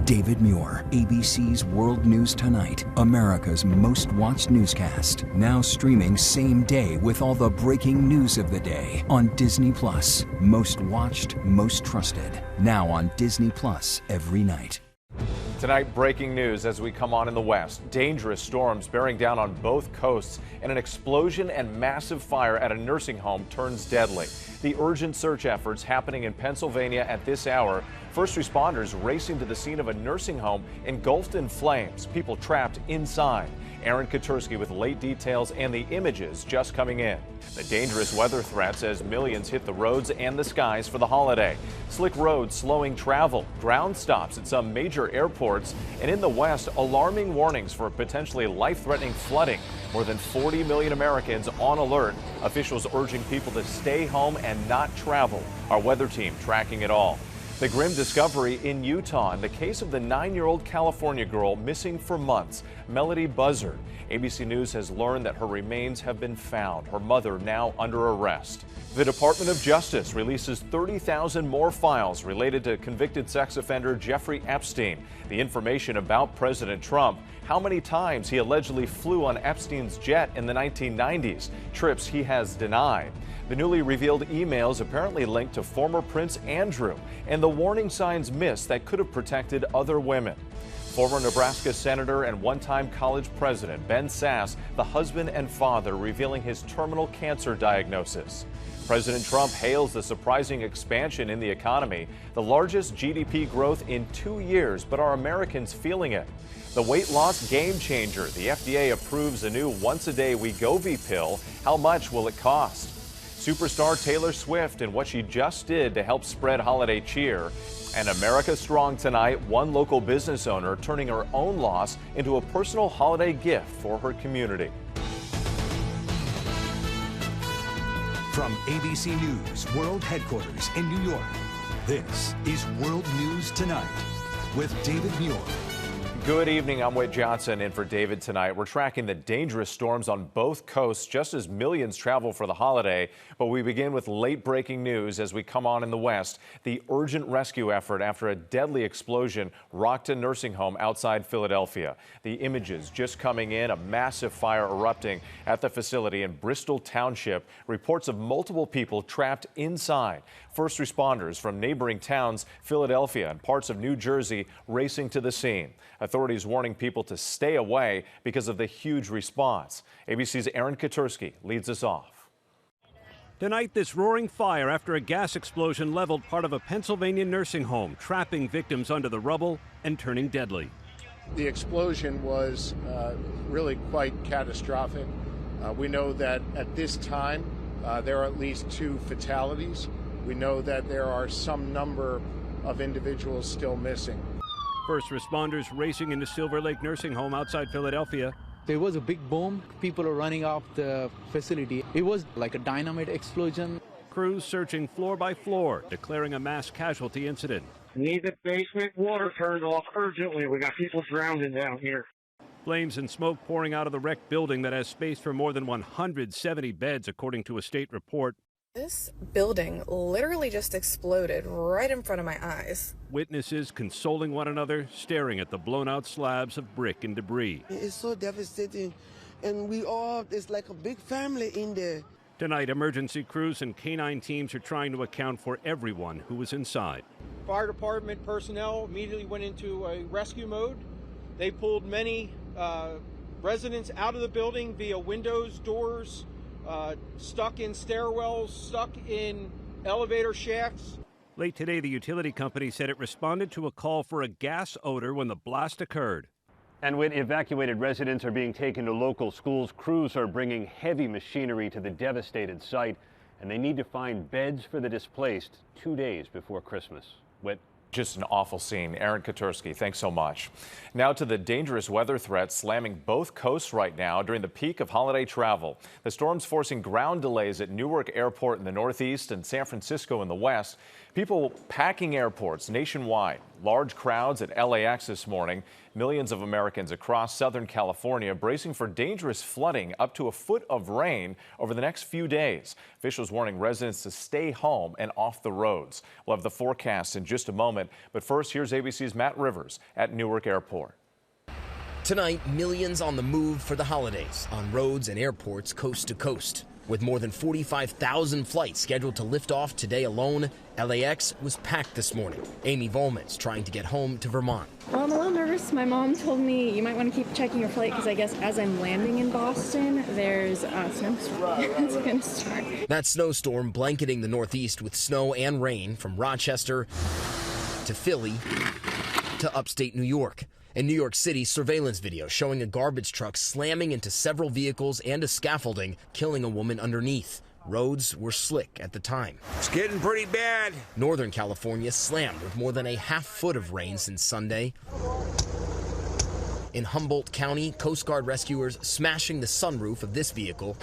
David Muir, ABC's World News Tonight, America's most watched newscast. Now streaming same day with all the breaking news of the day on Disney+. Most watched, most trusted. Now on Disney+ every night. Tonight, breaking news as we come on in the west. Dangerous storms bearing down on both coasts, and an explosion and massive fire at a nursing home turns deadly. The urgent search efforts happening in Pennsylvania at this hour. First responders racing to the scene of a nursing home engulfed in flames, people trapped inside. Aaron Katersky with late details and the images just coming in. The dangerous weather threats as millions hit the roads and the skies for the holiday. Slick roads slowing travel, ground stops at some major airports, and in the west, alarming warnings for potentially life-threatening flooding. More than 40 million Americans on alert. Officials urging people to stay home and not travel. Our weather team tracking it all. The grim discovery in Utah in the case of the 9-year-old California girl missing for months, Melodee Buzzard. ABC News has learned that her remains have been found, her mother now under arrest. The Department of Justice releases 30,000 more files related to convicted sex offender Jeffrey Epstein. The information about President Trump, how many times he allegedly flew on Epstein's jet in the 1990s, trips he has denied. The newly revealed emails apparently linked to former Prince Andrew, and the warning signs missed that could have protected other women. Former Nebraska Senator and one-time college president Ben Sasse, the husband and father, revealing his terminal cancer diagnosis. President Trump hails the surprising expansion in the economy, the largest GDP growth in 2 years, but are Americans feeling it? The weight loss game changer. The FDA approves a new once-a-day Wegovy pill. How much will it cost? Superstar Taylor Swift and what she just did to help spread holiday cheer. And America Strong tonight, one local business owner turning her own loss into a personal holiday gift for her community. From ABC News World Headquarters in New York, this is World News Tonight with David Muir. Good evening, I'm Whit Johnson in for David tonight. We're tracking the dangerous storms on both coasts just as millions travel for the holiday. But we begin with late breaking news as we come on in the west. The urgent rescue effort after a deadly explosion rocked a nursing home outside Philadelphia. The images just coming in, a massive fire erupting at the facility in Bristol Township. Reports of multiple people trapped inside. First responders from neighboring towns, Philadelphia and parts of New Jersey, racing to the scene. Authorities warning people to stay away because of the huge response. ABC's Aaron Katersky leads us off. Tonight, this roaring fire after a gas explosion leveled part of a Pennsylvania nursing home, trapping victims under the rubble and turning deadly. The explosion was really quite catastrophic. We know that at this time, there are at least 2 fatalities. We know that there are some number of individuals still missing. First responders racing into Silver Lake Nursing Home outside Philadelphia. There was a big boom. People are running off the facility. It was like a dynamite explosion. Crews searching floor by floor, declaring a mass casualty incident. Need the basement water turned off urgently. We got people drowning down here. Flames and smoke pouring out of the wrecked building that has space for more than 170 beds, according to a state report. This building literally just exploded right in front of my eyes. Witnesses consoling one another, staring at the blown-out slabs of brick and debris. It's so devastating, and it's like a big family in there. Tonight, emergency crews and canine teams are trying to account for everyone who was inside. Fire department personnel immediately went into a rescue mode. They pulled many residents out of the building via windows, doors, stuck in stairwells, stuck in elevator shafts. Late today, the utility company said it responded to a call for a gas odor when the blast occurred. And when evacuated residents are being taken to local schools, crews are bringing heavy machinery to the devastated site, and they need to find beds for the displaced 2 days before Christmas. Whit. Just an awful scene. Aaron Katersky, thanks so much. Now to the dangerous weather threats slamming both coasts right now during the peak of holiday travel. The storm's forcing ground delays at Newark Airport in the northeast and San Francisco in the west. People packing airports nationwide. Large crowds at LAX this morning. Millions of Americans across Southern California bracing for dangerous flooding, up to a foot of rain over the next few days. Officials warning residents to stay home and off the roads. We'll have the forecast in just a moment. But first, here's ABC's Matt Rivers at Newark Airport. Tonight, millions on the move for the holidays on roads and airports coast to coast. With more than 45,000 flights scheduled to lift off today alone, LAX was packed this morning. Amy Volman's trying to get home to Vermont. Well, I'm a little nervous. My mom told me you might want to keep checking your flight because I guess as I'm landing in Boston, there's a snowstorm that's going to start. That snowstorm blanketing the Northeast with snow and rain from Rochester to Philly to upstate New York. In New York City, surveillance video showing a garbage truck slamming into several vehicles and a scaffolding, killing a woman underneath. Roads were slick at the time. It's getting pretty bad. Northern California slammed with more than a half foot of rain since Sunday. In Humboldt County, Coast Guard rescuers smashing the sunroof of this vehicle,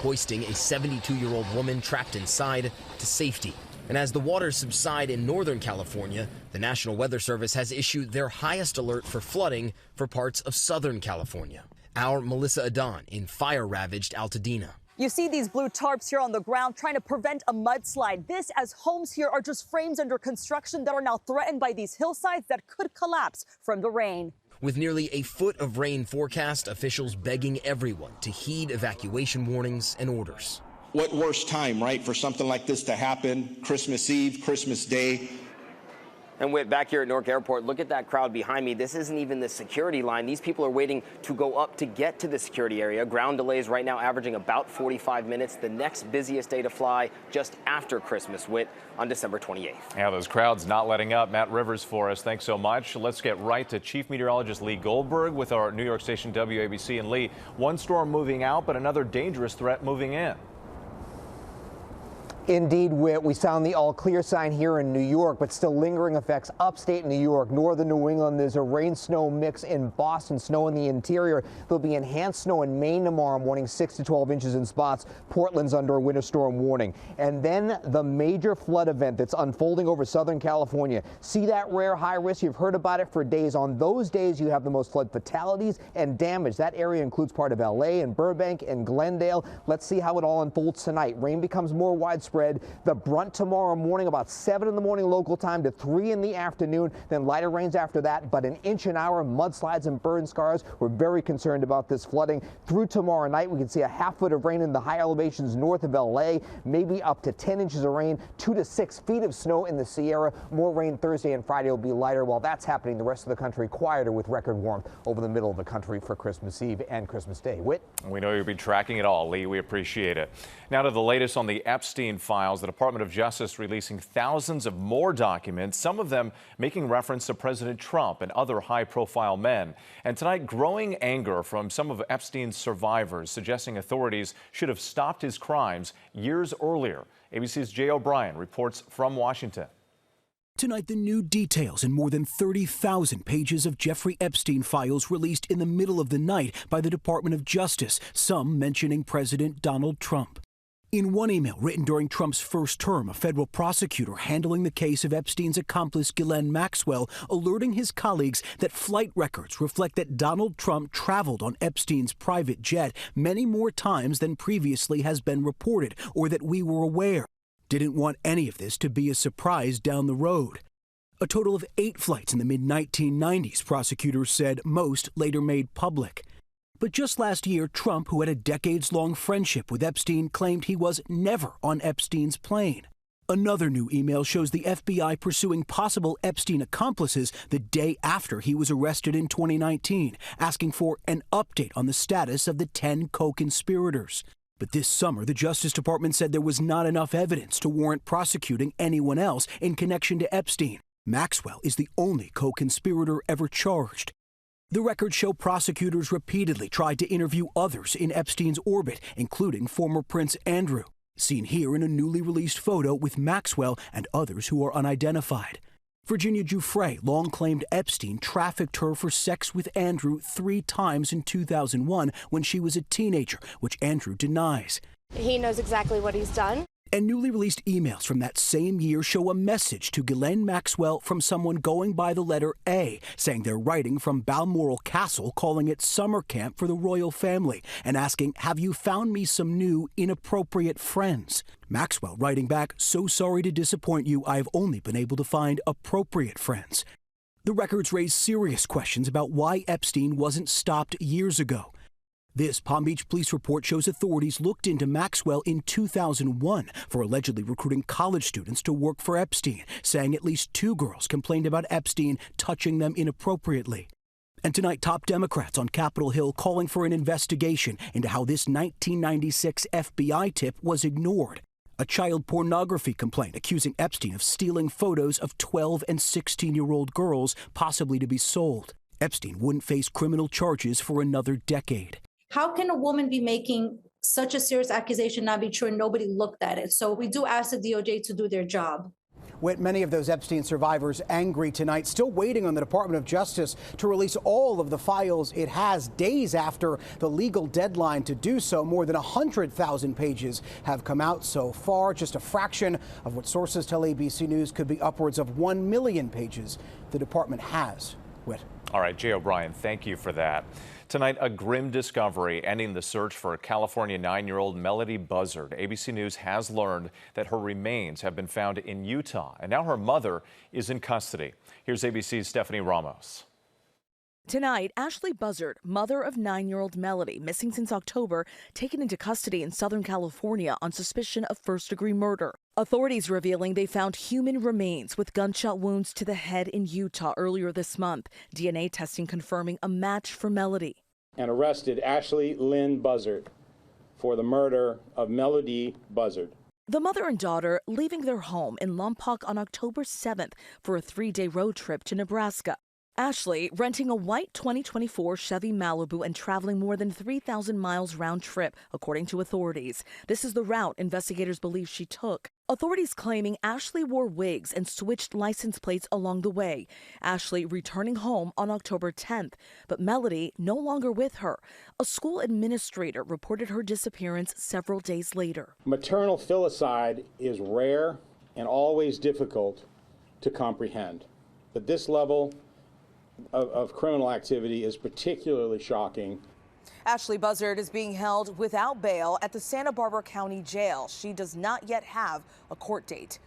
hoisting a 72-year-old woman trapped inside to safety. And as the waters subside in Northern California, the National Weather Service has issued their highest alert for flooding for parts of Southern California. Our Melissa Adan in fire-ravaged Altadena. You see these blue tarps here on the ground trying to prevent a mudslide. This as homes here are just frames under construction that are now threatened by these hillsides that could collapse from the rain. With nearly a foot of rain forecast, officials begging everyone to heed evacuation warnings and orders. What worse time, right, for something like this to happen? Christmas Eve, Christmas Day. And Whit, back here at Newark Airport, look at that crowd behind me. This isn't even the security line. These people are waiting to go up to get to the security area. Ground delays right now averaging about 45 minutes. The next busiest day to fly just after Christmas, Whit, on December 28th. Yeah, those crowds not letting up. Matt Rivers for us. Thanks so much. Let's get right to Chief Meteorologist Lee Goldberg with our New York station WABC. And Lee, one storm moving out, but another dangerous threat moving in. Indeed, Whit, we sound the all-clear sign here in New York, but still lingering effects upstate New York, northern New England. There's a rain-snow mix in Boston, snow in the interior. There'll be enhanced snow in Maine tomorrow morning, 6 to 12 inches in spots. Portland's under a winter storm warning. And then the major flood event that's unfolding over Southern California. See that rare high risk? You've heard about it for days. On those days, you have the most flood fatalities and damage. That area includes part of L.A. and Burbank and Glendale. Let's see how it all unfolds tonight. Rain becomes more widespread. The brunt tomorrow morning, about 7 in the morning local time to 3 in the afternoon. Then lighter rains after that, but an inch an hour, mudslides and burn scars. We're very concerned about this flooding. Through tomorrow night, we can see a half foot of rain in the high elevations north of L.A., maybe up to 10 inches of rain, 2 to 6 feet of snow in the Sierra. More rain Thursday and Friday will be lighter. While that's happening, the rest of the country quieter with record warmth over the middle of the country for Christmas Eve and Christmas Day. Whit? We know you'll be tracking it all, Lee. We appreciate it. Now to the latest on the Epstein files. The Department of Justice releasing thousands of more documents, some of them making reference to President Trump and other high-profile men. And tonight, growing anger from some of Epstein's survivors, suggesting authorities should have stopped his crimes years earlier. ABC's Jay O'Brien reports from Washington. Tonight, the new details in more than 30,000 pages of Jeffrey Epstein files released in the middle of the night by the Department of Justice, some mentioning President Donald Trump. In one email written during Trump's first term, a federal prosecutor handling the case of Epstein's accomplice Ghislaine Maxwell alerting his colleagues that flight records reflect that Donald Trump traveled on Epstein's private jet many more times than previously has been reported or that we were aware. Didn't want any of this to be a surprise down the road. A total of 8 flights in the mid-1990s, prosecutors said, most later made public. But just last year, Trump, who had a decades-long friendship with Epstein, claimed he was never on Epstein's plane. Another new email shows the FBI pursuing possible Epstein accomplices the day after he was arrested in 2019, asking for an update on the status of the 10 co-conspirators. But this summer, the Justice Department said there was not enough evidence to warrant prosecuting anyone else in connection to Epstein. Maxwell is the only co-conspirator ever charged. The records show prosecutors repeatedly tried to interview others in Epstein's orbit, including former Prince Andrew, seen here in a newly released photo with Maxwell and others who are unidentified. Virginia Giuffre long claimed Epstein trafficked her for sex with Andrew 3 times in 2001 when she was a teenager, which Andrew denies. He knows exactly what he's done. And newly released emails from that same year show a message to Ghislaine Maxwell from someone going by the letter A, saying they're writing from Balmoral Castle, calling it summer camp for the royal family, and asking, "Have you found me some new inappropriate friends?" Maxwell writing back, "So sorry to disappoint you, I have only been able to find appropriate friends." The records raise serious questions about why Epstein wasn't stopped years ago. This Palm Beach police report shows authorities looked into Maxwell in 2001 for allegedly recruiting college students to work for Epstein, saying at least 2 girls complained about Epstein touching them inappropriately. And tonight, top Democrats on Capitol Hill calling for an investigation into how this 1996 FBI tip was ignored. A child pornography complaint accusing Epstein of stealing photos of 12 and 16-year-old girls, possibly to be sold. Epstein wouldn't face criminal charges for another decade. How can a woman be making such a serious accusation not be true and nobody looked at it? So we do ask the DOJ to do their job. With many of those Epstein survivors angry tonight, still waiting on the Department of Justice to release all of the files it has days after the legal deadline to do so. More than 100,000 pages have come out so far, just a fraction of what sources tell ABC News could be upwards of 1 million pages the department has. Whit. All right, Jay O'Brien, thank you for that. Tonight, a grim discovery ending the search for California 9-year-old Melodee Buzzard. ABC News has learned that her remains have been found in Utah, and now her mother is in custody. Here's ABC's Stephanie Ramos. Tonight, Ashlee Buzzard, mother of 9-year-old Melodee, missing since October, taken into custody in Southern California on suspicion of first-degree murder. Authorities revealing they found human remains with gunshot wounds to the head in Utah earlier this month. DNA testing confirming a match for Melodee. And arrested Ashlee Lynn Buzzard for the murder of Melodee Buzzard. The mother and daughter leaving their home in Lompoc on October 7th for a 3-day road trip to Nebraska. Ashlee renting a white 2024 Chevy Malibu and traveling more than 3,000 miles round trip, according to authorities. This is the route investigators believe she took. Authorities claiming Ashlee wore wigs and switched license plates along the way. Ashlee returning home on October 10th, but Melodee no longer with her. A school administrator reported her disappearance several days later. Maternal filicide is rare and always difficult to comprehend. But this level of criminal activity is particularly shocking. Ashlee Buzzard is being held without bail at the Santa Barbara County Jail. She does not yet have a court date.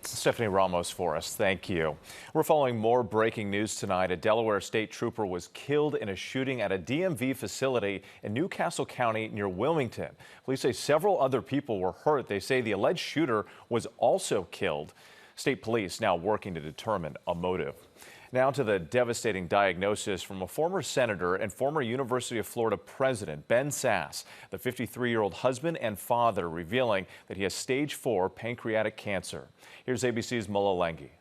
Stephanie Ramos for us. Thank you. We're following more breaking news tonight. A Delaware State Trooper was killed in a shooting at a DMV facility in New Castle County near Wilmington. Police say several other people were hurt. They say the alleged shooter was also killed. State police now working to determine a motive. Now to the devastating diagnosis from a former senator and former University of Florida president, Ben Sasse, the 53-year-old husband and father, revealing that he has stage 4 pancreatic cancer. Here's ABC's Melodee.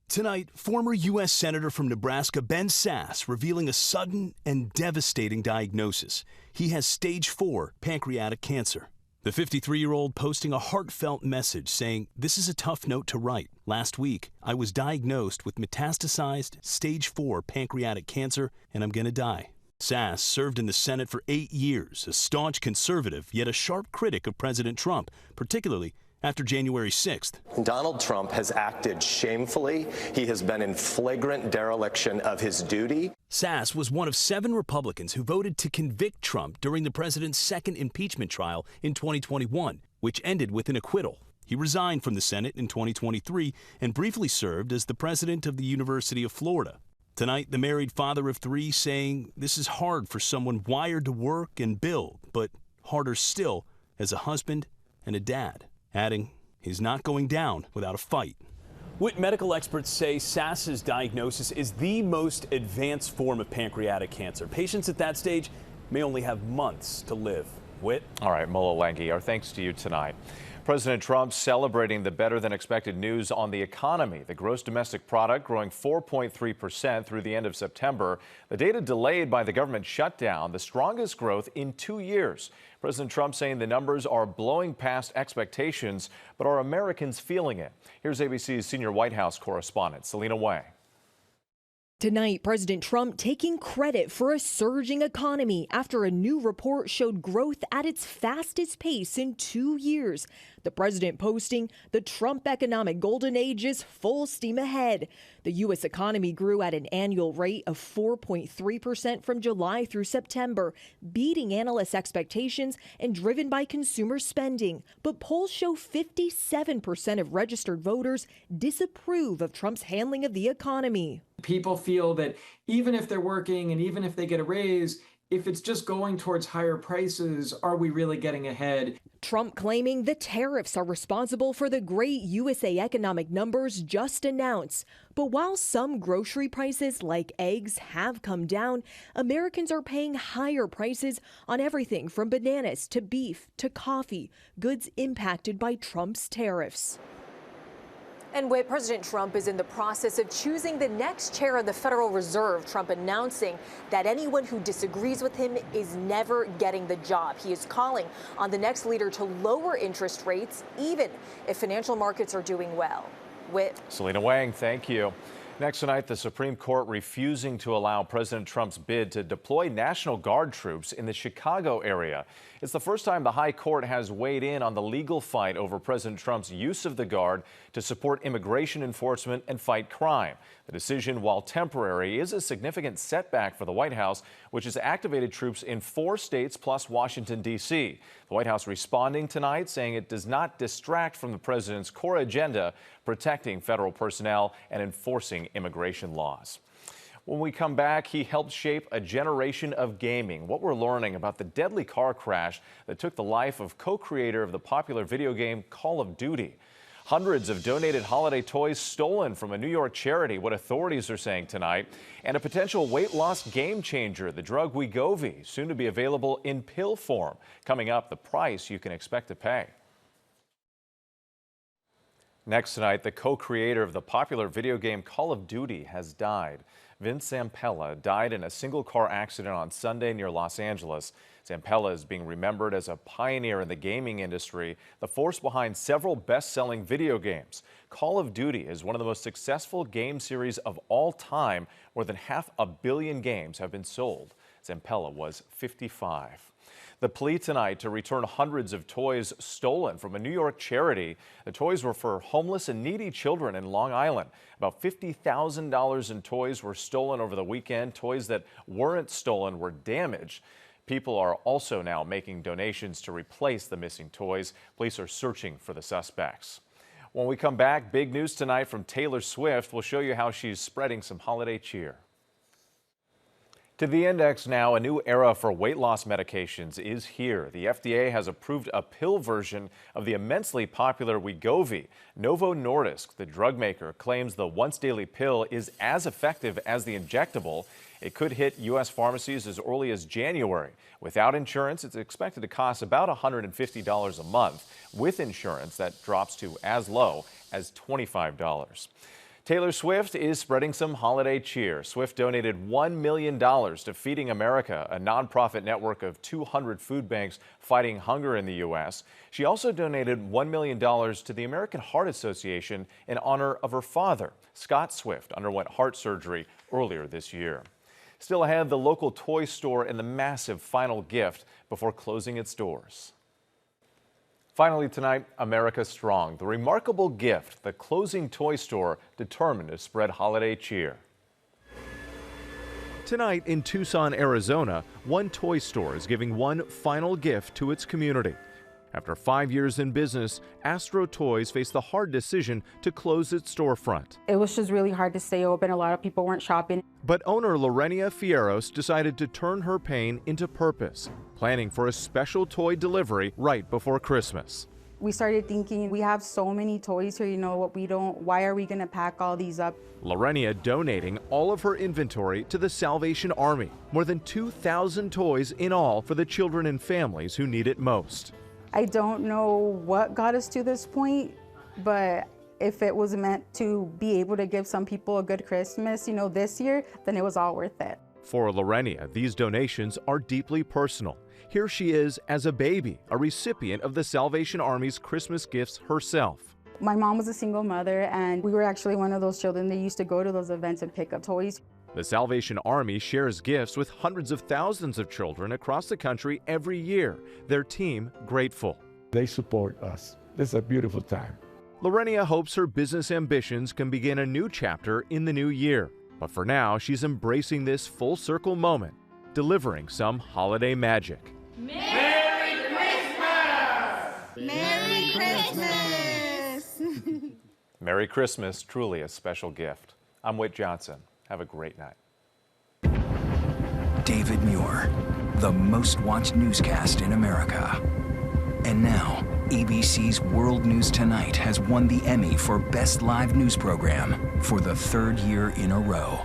Tonight, former U.S. Senator from Nebraska, Ben Sasse, revealing a sudden and devastating diagnosis. He has stage 4 pancreatic cancer. The 53-year-old posting a heartfelt message saying, "This is a tough note to write. Last week, I was diagnosed with metastasized stage 4 pancreatic cancer, and I'm going to die." Sasse served in the Senate for 8 years, a staunch conservative, yet a sharp critic of President Trump, particularly after January 6th. Donald Trump has acted shamefully. He has been in flagrant dereliction of his duty. Sasse was one of 7 Republicans who voted to convict Trump during the president's second impeachment trial in 2021, which ended with an acquittal. He resigned from the Senate in 2023 and briefly served as the president of the University of Florida. Tonight, the married father of 3 saying this is hard for someone wired to work and build, but harder still as a husband and a dad. Adding, he's not going down without a fight. What medical experts say Sasse's diagnosis is the most advanced form of pancreatic cancer. Patients at that stage may only have months to live. Whit? All right, Melodee, our thanks to you tonight. President Trump celebrating the better-than-expected news on the economy. The gross domestic product growing 4.3% through the end of September. The data delayed by the government shutdown, the strongest growth in 2 years. President Trump saying the numbers are blowing past expectations, but are Americans feeling it? Here's ABC's senior White House correspondent, Selena Way. Tonight, President Trump taking credit for a surging economy after a new report showed growth at its fastest pace in 2 years. The president posting, the Trump economic golden age is full steam ahead. The U.S. economy grew at an annual rate of 4.3% from July through September, beating analysts' expectations and driven by consumer spending. But polls show 57% of registered voters disapprove of Trump's handling of the economy. People feel that even if they're working and even if they get a raise, if it's just going towards higher prices, are we really getting ahead? Trump claiming the tariffs are responsible for the great USA economic numbers just announced. But while some grocery prices like eggs have come down, Americans are paying higher prices on everything from bananas to beef to coffee, goods impacted by Trump's tariffs. And Whit, President Trump is in the process of choosing the next chair of the Federal Reserve. Trump announcing that anyone who disagrees with him is never getting the job. He is calling on the next leader to lower interest rates, even if financial markets are doing well. Whit. Selena Wang, thank you. Next tonight, the Supreme Court refusing to allow President Trump's bid to deploy National Guard troops in the Chicago area. It's the first time the High Court has weighed in on the legal fight over President Trump's use of the Guard to support immigration enforcement and fight crime. The decision, while temporary, is a significant setback for the White House, which has activated troops in 4 states plus Washington, D.C. The White House responding tonight, saying it does not distract from the president's core agenda, protecting federal personnel and enforcing immigration laws. When we come back, he helped shape a generation of gaming. What we're learning about the deadly car crash that took the life of co-creator of the popular video game Call of Duty. Hundreds of donated holiday toys stolen from a New York charity, what authorities are saying tonight. And a potential weight loss game changer, the drug Wegovy, soon to be available in pill form. Coming up, the price you can expect to pay. Next tonight, the co-creator of the popular video game Call of Duty has died. Vince Zampella died in a single-car accident on Sunday near Los Angeles. Zampella is being remembered as a pioneer in the gaming industry, the force behind several best-selling video games. Call of Duty is one of the most successful game series of all time. More than 500 million games have been sold. Zampella was 55. The plea tonight to return hundreds of toys stolen from a New York charity. The toys were for homeless and needy children in Long Island. About $50,000 in toys were stolen over the weekend. Toys that weren't stolen were damaged. People are also now making donations to replace the missing toys. Police are searching for the suspects. When we come back, big news tonight from Taylor Swift. We'll show you how she's spreading some holiday cheer. To the index now, a new era for weight loss medications is here. The FDA has approved a pill version of the immensely popular Wegovy. Novo Nordisk, the drug maker, claims the once-daily pill is as effective as the injectable. It could hit U.S. pharmacies as early as January. Without insurance, it's expected to cost about $150 a month. With insurance, that drops to as low as $25. Taylor Swift is spreading some holiday cheer. Swift donated $1 million to Feeding America, a nonprofit network of 200 food banks fighting hunger in the U.S. She also donated $1 million to the American Heart Association in honor of her father. Scott Swift underwent heart surgery earlier this year. Still ahead, the local toy store and the massive final gift before closing its doors. Finally tonight, America Strong, the remarkable gift, the closing toy store determined to spread holiday cheer. Tonight in Tucson, Arizona, one toy store is giving one final gift to its community. After 5 years in business, Astro Toys faced the hard decision to close its storefront. It was just really hard to stay open. A lot of people weren't shopping. But owner Lorenia Fierros decided to turn her pain into purpose, planning for a special toy delivery right before Christmas. We started thinking, we have so many toys here, why are we going to pack all these up? Lorenia donating all of her inventory to the Salvation Army. More than 2,000 toys in all for the children and families who need it most. I don't know what got us to this point, but if it was meant to be able to give some people a good Christmas, this year, then it was all worth it. For Lorenia, these donations are deeply personal. Here she is as a baby, a recipient of the Salvation Army's Christmas gifts herself. My mom was a single mother, and we were actually one of those children that used to go to those events and pick up toys. The Salvation Army shares gifts with hundreds of thousands of children across the country every year. Their team grateful. They support us. This is a beautiful time. Lorenia hopes her business ambitions can begin a new chapter in the new year. But for now, she's embracing this full circle moment, delivering some holiday magic. Merry Christmas! Merry Christmas! Merry Christmas, truly a special gift. I'm Whit Johnson. Have a great night. David Muir, the most watched newscast in America. And now, ABC's World News Tonight has won the Emmy for Best Live News Program for the third year in a row.